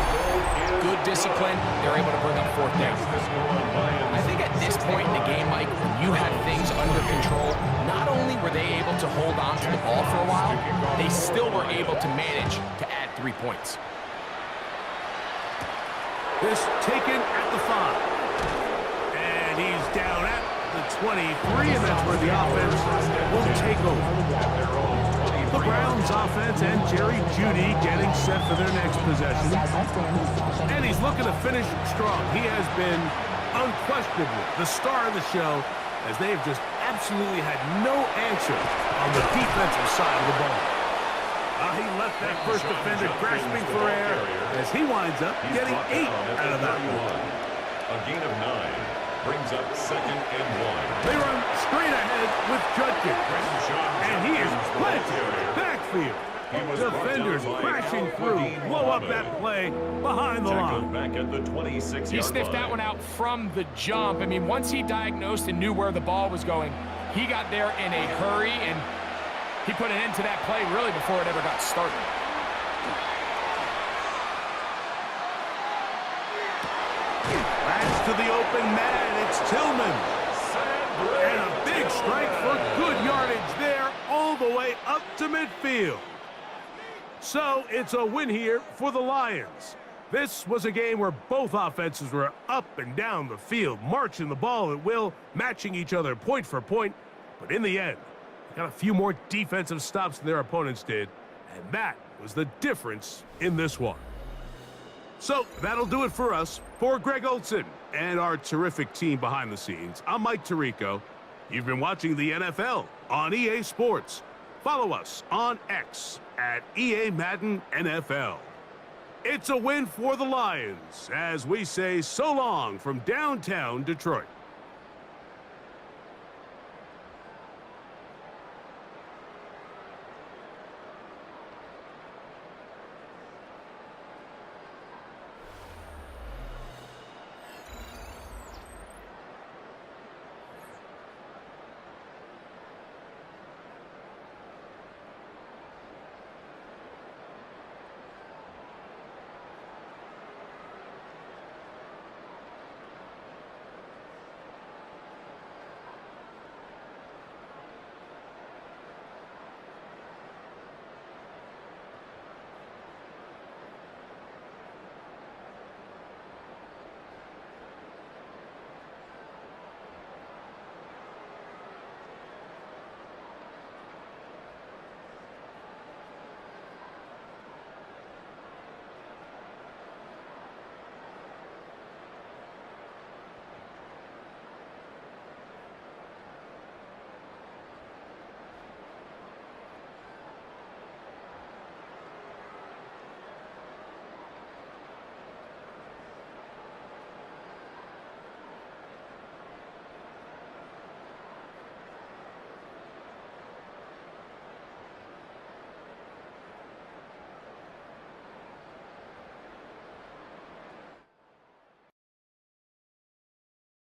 Good discipline. They're able to bring up 4th down. I think at this point in the game, Mike, when you had things under control, not only were they able to hold on to the ball for a while, they still were able to manage to add 3 points. This taken at the 5. And he's down at the 23, and that's where the offense will take over. The Browns offense and Jerry Jeudy getting set for their next possession. And he's looking to finish strong. He has been unquestionably the star of the show, as they have just absolutely had no answer on the defensive side of the ball. He left that first defender grasping for air as he winds up getting 8 out of that one. A gain of 9. Brings up 2nd and 1. They run straight ahead with Judkins. And he is planted backfield. Defenders crashing through. Blow up that play behind the line. Back at the 26-yard He sniffed that one out from the jump. I mean, once he diagnosed and knew where the ball was going, he got there in a hurry, and he put an end to that play really before it ever got started. That's to the open man. It's Tillman. And a big strike for good yardage there all the way up to midfield. So it's a win here for the Lions. This was a game where both offenses were up and down the field, marching the ball at will, matching each other point for point. But in the end, they got a few more defensive stops than their opponents did, and that was the difference in this one. So that'll do it for us. For Greg Olson and our terrific team behind the scenes, I'm Mike Tirico. You've been watching the NFL on EA Sports. Follow us on X at EA Madden NFL. It's a win for the Lions as we say so long from downtown Detroit.